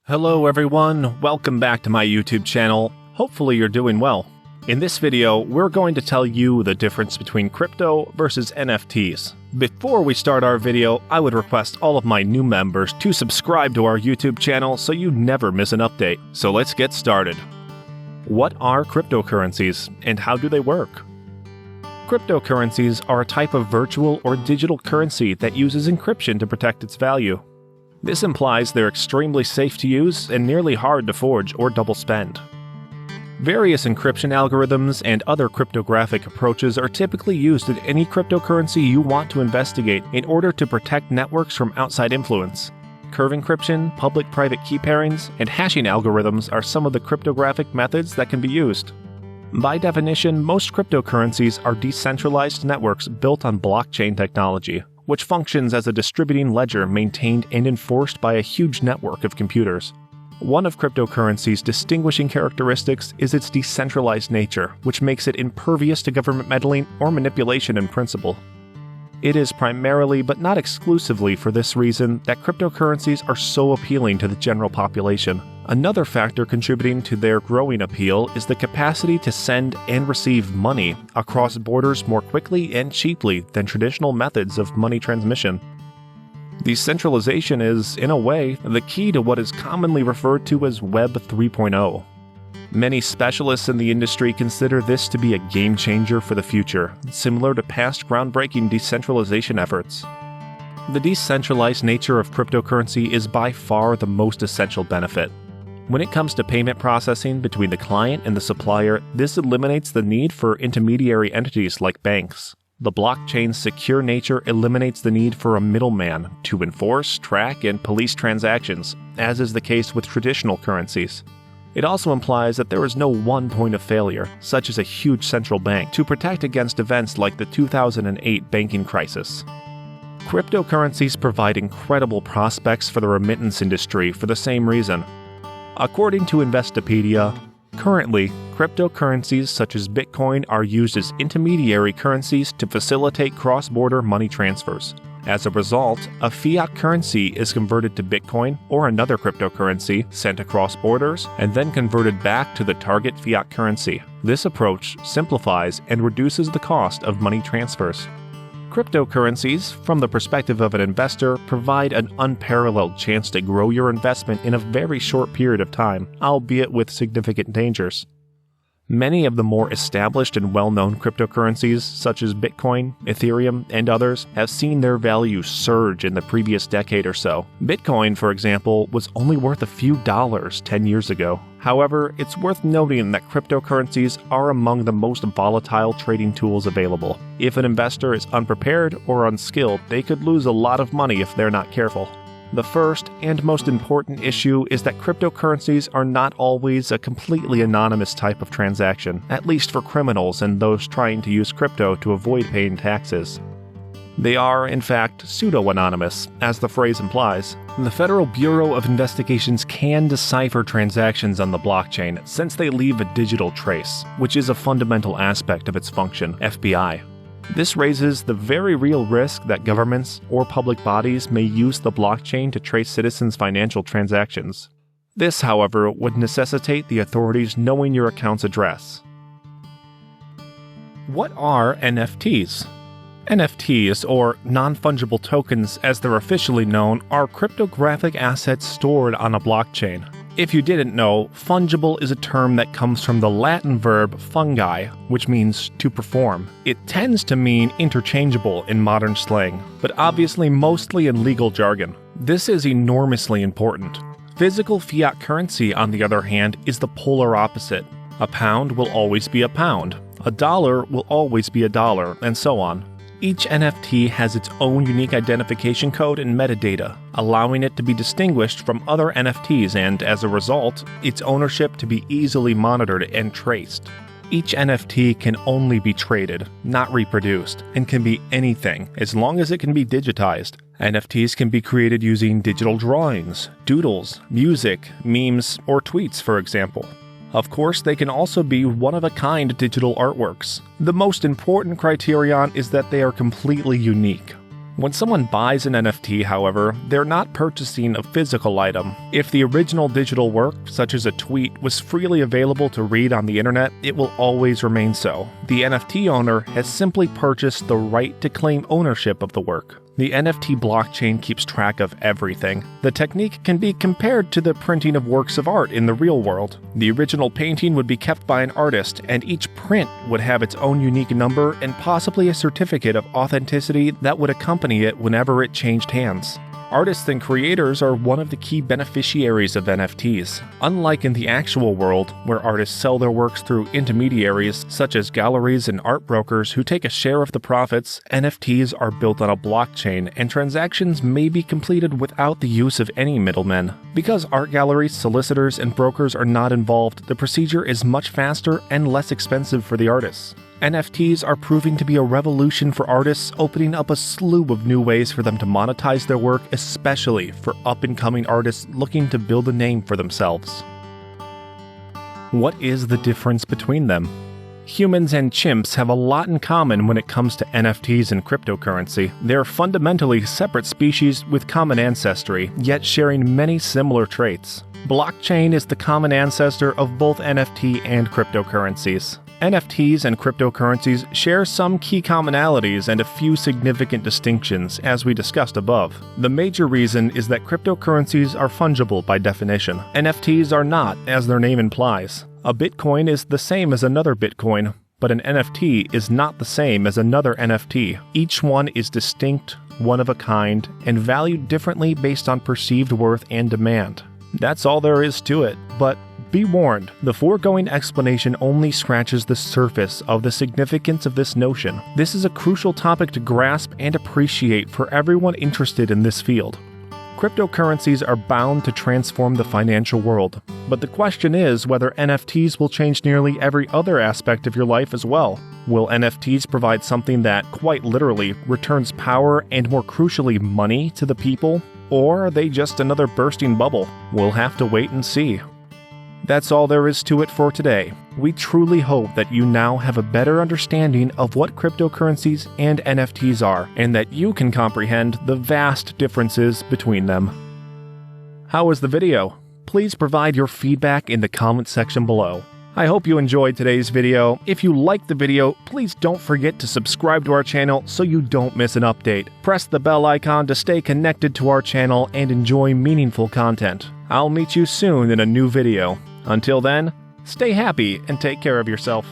Hello everyone, welcome back to my YouTube channel. Hopefully you're doing well. In this video, we're going to tell you the difference between crypto versus NFTs. Before we start our video, I would request all of my new members to subscribe to our YouTube channel so you never miss an update. So let's get started. What are cryptocurrencies and how do they work? Cryptocurrencies are a type of virtual or digital currency that uses encryption to protect its value. This implies they're extremely safe to use and nearly hard to forge or double spend. Various encryption algorithms and other cryptographic approaches are typically used in any cryptocurrency you want to investigate in order to protect networks from outside influence. Curve encryption, public-private key pairings, and hashing algorithms are some of the cryptographic methods that can be used. By definition, most cryptocurrencies are decentralized networks built on blockchain technology, which functions as a distributing ledger maintained and enforced by a huge network of computers. One of cryptocurrency's distinguishing characteristics is its decentralized nature, which makes it impervious to government meddling or manipulation in principle. It is primarily, but not exclusively for this reason, that cryptocurrencies are so appealing to the general population. Another factor contributing to their growing appeal is the capacity to send and receive money across borders more quickly and cheaply than traditional methods of money transmission. Decentralization is, in a way, the key to what is commonly referred to as Web 3.0. Many specialists in the industry consider this to be a game changer for the future, similar to past groundbreaking decentralization efforts. The decentralized nature of cryptocurrency is by far the most essential benefit. When it comes to payment processing between the client and the supplier, this eliminates the need for intermediary entities like banks. The blockchain's secure nature eliminates the need for a middleman to enforce, track, and police transactions, as is the case with traditional currencies. It also implies that there is no one point of failure, such as a huge central bank, to protect against events like the 2008 banking crisis. Cryptocurrencies provide incredible prospects for the remittance industry for the same reason. According to Investopedia, currently, cryptocurrencies such as Bitcoin are used as intermediary currencies to facilitate cross-border money transfers. As a result, a fiat currency is converted to Bitcoin or another cryptocurrency sent across borders and then converted back to the target fiat currency. This approach simplifies and reduces the cost of money transfers. Cryptocurrencies, from the perspective of an investor, provide an unparalleled chance to grow your investment in a very short period of time, albeit with significant dangers. Many of the more established and well-known cryptocurrencies, such as Bitcoin, Ethereum, and others, have seen their value surge in the previous decade or so. Bitcoin, for example, was only worth a few dollars 10 years ago. However, it's worth noting that cryptocurrencies are among the most volatile trading tools available. If an investor is unprepared or unskilled, they could lose a lot of money if they're not careful. The first and most important issue is that cryptocurrencies are not always a completely anonymous type of transaction, at least for criminals and those trying to use crypto to avoid paying taxes. They are, in fact, pseudo-anonymous, as the phrase implies. The Federal Bureau of Investigations can decipher transactions on the blockchain since they leave a digital trace, which is a fundamental aspect of its function, FBI. This raises the very real risk that governments or public bodies may use the blockchain to trace citizens' financial transactions. This, however, would necessitate the authorities knowing your account's address. What are NFTs? NFTs, or non-fungible tokens as they're officially known, are cryptographic assets stored on a blockchain. If you didn't know, fungible is a term that comes from the Latin verb fungi, which means to perform. It tends to mean interchangeable in modern slang, but obviously mostly in legal jargon. This is enormously important. Physical fiat currency, on the other hand, is the polar opposite. A pound will always be a pound, a dollar will always be a dollar, and so on. Each NFT has its own unique identification code and metadata, allowing it to be distinguished from other NFTs and, as a result, its ownership to be easily monitored and traced. Each NFT can only be traded, not reproduced, and can be anything as long as it can be digitized. NFTs can be created using digital drawings, doodles, music, memes, or tweets, for example. Of course, they can also be one-of-a-kind digital artworks. The most important criterion is that they are completely unique. When someone buys an NFT, however, they're not purchasing a physical item. If the original digital work, such as a tweet, was freely available to read on the internet, it will always remain so. The NFT owner has simply purchased the right to claim ownership of the work. The NFT blockchain keeps track of everything. The technique can be compared to the printing of works of art in the real world. The original painting would be kept by an artist, and each print would have its own unique number and possibly a certificate of authenticity that would accompany it whenever it changed hands. Artists and creators are one of the key beneficiaries of NFTs. Unlike in the actual world, where artists sell their works through intermediaries such as galleries and art brokers who take a share of the profits, NFTs are built on a blockchain and transactions may be completed without the use of any middlemen. Because art galleries, solicitors, and brokers are not involved, the procedure is much faster and less expensive for the artists. NFTs are proving to be a revolution for artists, opening up a slew of new ways for them to monetize their work, especially for up-and-coming artists looking to build a name for themselves. What is the difference between them? Humans and chimps have a lot in common when it comes to NFTs and cryptocurrency. They are fundamentally separate species with common ancestry, yet sharing many similar traits. Blockchain is the common ancestor of both NFT and cryptocurrencies. NFTs and cryptocurrencies share some key commonalities and a few significant distinctions, as we discussed above. The major reason is that cryptocurrencies are fungible by definition. NFTs are not, as their name implies. A Bitcoin is the same as another Bitcoin, but an NFT is not the same as another NFT. Each one is distinct, one of a kind, and valued differently based on perceived worth and demand. That's all there is to it, but be warned, the foregoing explanation only scratches the surface of the significance of this notion. This is a crucial topic to grasp and appreciate for everyone interested in this field. Cryptocurrencies are bound to transform the financial world, but the question is whether NFTs will change nearly every other aspect of your life as well. Will NFTs provide something that, quite literally, returns power and, more crucially, money to the people? Or are they just another bursting bubble? We'll have to wait and see. That's all there is to it for today. We truly hope that you now have a better understanding of what cryptocurrencies and NFTs are, and that you can comprehend the vast differences between them. How was the video? Please provide your feedback in the comment section below. I hope you enjoyed today's video. If you liked the video, please don't forget to subscribe to our channel so you don't miss an update. Press the bell icon to stay connected to our channel and enjoy meaningful content. I'll meet you soon in a new video. Until then, stay happy and take care of yourself.